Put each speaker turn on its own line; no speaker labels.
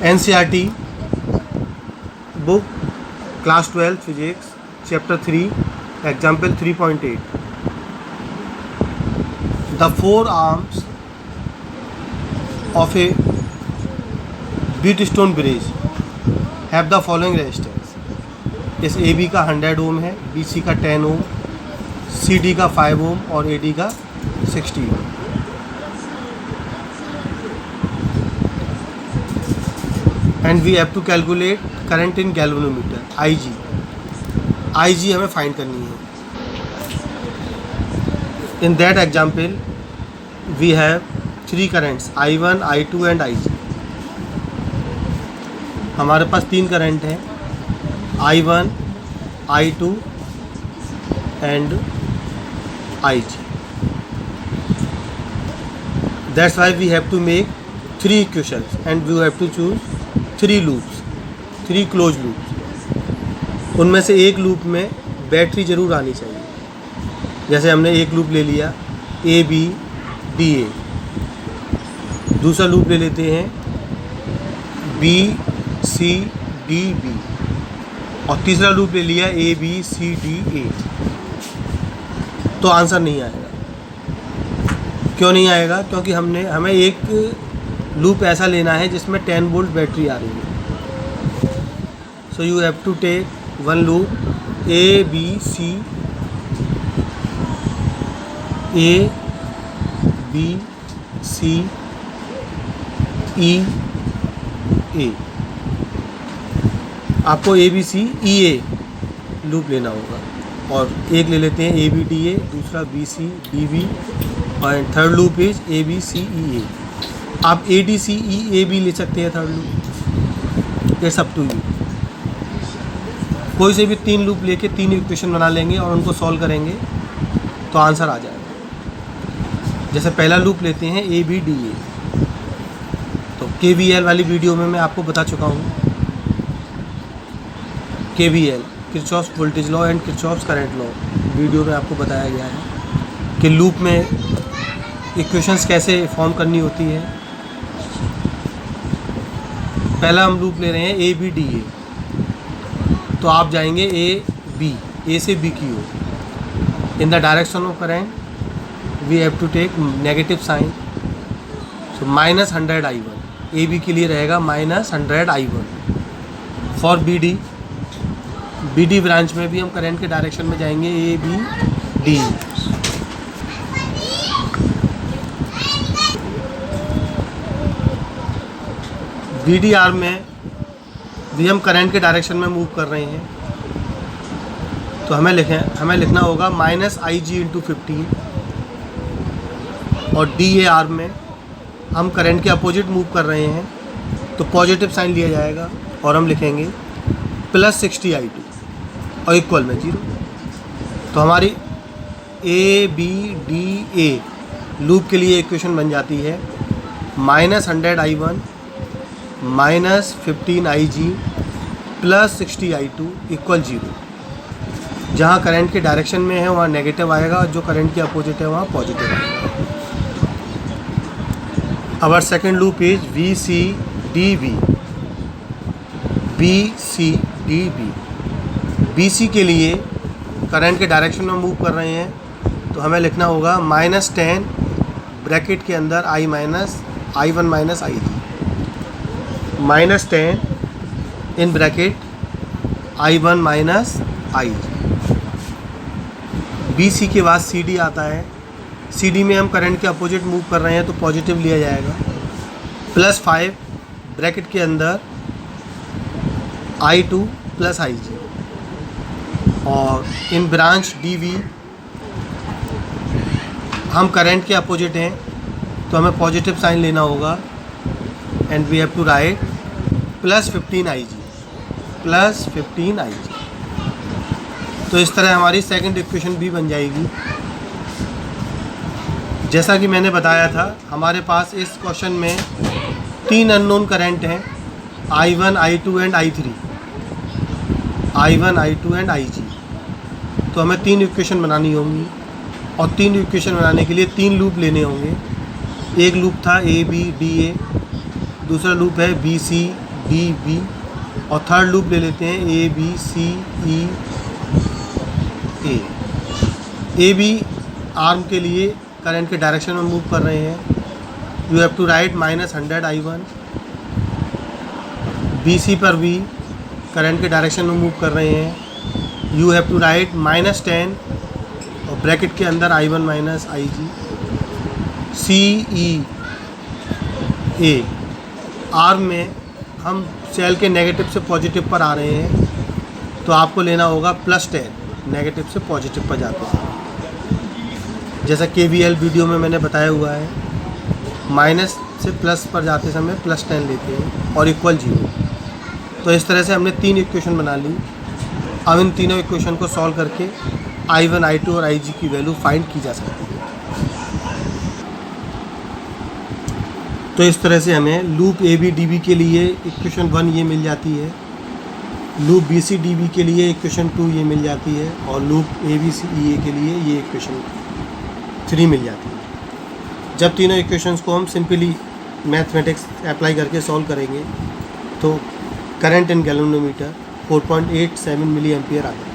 NCERT book class 12 physics chapter 3 example 3.8 the 4 arms of a Wheatstone bridge have the following resistance. इस AB का 100 ओम है, BC का 10 ओम, CD का 5 ओम और AD का 60 ohm. And we have to calculate current in galvanometer IG हमें find करनी है। In that example we have 3 currents I1, I2 and IG। हमारे पास 3 करंट हैं I1, I2 and IG। That's why we have to make 3 equations and we have to choose 3 loops, 3 close loops. उनमें से एक loop में battery ज़रूर आनी चाहिए। जैसे हमने एक लूप ले लिया ABDA, दूसरा लूप ले लेते हैं BCDB और तीसरा लूप ले लिया ABCDA। तो आंसर नहीं आएगा। क्यों नहीं आएगा? क्योंकि हमें एक लूप ऐसा लेना है जिसमें 10 वोल्ट बैटरी आ रही है। So you have to take one loop ABC A आपको ABCEA लूप लेना होगा। और एक ले लेते हैं ABDA, दूसरा BCDB और थर्ड लूप इज ABCEA। आप ADCEA भी ले सकते हैं third loop. It's up to you. कोई से भी 3 लूप लेके 3 इक्वेशन बना लेंगे और उनको सॉल्व करेंगे तो आंसर आ जाएगा। जैसे पहला लूप लेते हैं ABDA। तो KVL वाली वीडियो में मैं आपको बता चुका हूँ। KVL Kirchhoff's voltage law and Kirchhoff's current law video में आपको बताया गया है कि लूप में इक्वेशंस कैसे फॉर्म करनी होती है। पहला हम लूप ले रहे हैं ABDA। तो आप जाएंगे A से B की ओर। In the direction of current we have to take negative sign. So -100 I1 AB के लिए रहेगा -100 I1। फॉर BD ब्रांच में भी हम करंट के डायरेक्शन में जाएंगे ABD। BD आर्म में भी हम करंट के डायरेक्शन में मूव कर रहे हैं। तो हमें लिखना होगा -IG × 15। और DA आर्म में हम करंट के अपोजिट मूव कर रहे हैं तो पॉजिटिव साइन लिया जाएगा और हम लिखेंगे +60 I2 और इक्वल में 0। तो हमारी ABDA लूप के लिए इक्वेशन बन जाती है -100 I1 -15 IG +60 I2 = 0। जहाँ करंट के डायरेक्शन में है वहाँ नेगेटिव आएगा और जो करंट के अपोजिट है वहाँ पॉजिटिव आएगा। Our second loop is BCDB। BC के लिए करंट के डायरेक्शन में मूव कर रहे हैं तो हमें लिखना होगा -10 ब्रैकेट के अंदर I1 IG -10 in bracket I1 IG। BC के बाद CD आता है। CD में हम करंट के अपोजिट मूव कर रहे हैं तो पॉजिटिव लिया जाएगा। +5 ब्रैकेट के अंदर I2 IG। और इन ब्रांच DV हम करंट के अपोजिट हैं तो हमें पॉजिटिव साइन लेना होगा। And we have to write +15 IG। तो इस तरह हमारी सेकंड इक्वेशन भी बन जाएगी। जैसा कि मैंने बताया था हमारे पास इस क्वेश्चन में 3 अननोन करंट हैं I1, I2 and I3। I1, I2 and IG। तो हमें 3 इक्वेशन बनानी होंगी और 3 इक्वेशन बनाने के लिए 3 लूप लेने होंगे। एक लूप था ABDA, दूसरा लूप है BC डी बी, और थर्ड लूप ले लेते हैं A B C E A. A B arm के लिए करंट के डायरेक्शन में मूव कर रहे हैं। You have to write -100 I1। B C पर भी करंट के डायरेक्शन में मूव कर रहे हैं। यू हैव टू राइट -10 और ब्रैकेट के अंदर I1 माइनस IG। सी ई ए आर्म में हम सेल के नेगेटिव से पॉजिटिव पर आ रहे हैं, तो आपको लेना होगा +10 नेगेटिव से पॉजिटिव पर जाते हैं। जैसा KVL वीडियो में मैंने बताया हुआ है, माइनस से प्लस पर जाते समय +10 लेते हैं और इक्वल 0। तो इस तरह से हमने 3 इक्वेशन बना ली। अब इन तीनों इक्वेशन को सॉल्व करके I1, I2 और IG की वैल्यू फाइंड की जा सकती है। तो इस तरह से हमें लूप ABDB के लिए इक्वेशन 1 ये मिल जाती है, लूप BCDB के लिए इक्वेशन 2 ये मिल जाती है, और लूप ABCEA के लिए ये इक्वेशन 3 मिल जाती है। जब तीनों इक्वेशंस को हम सिंपली मैथमेटिक्स अप्लाई करके सॉल्व करेंगे तो current in galvanometer 4.87 milli ampere आ जाएगा।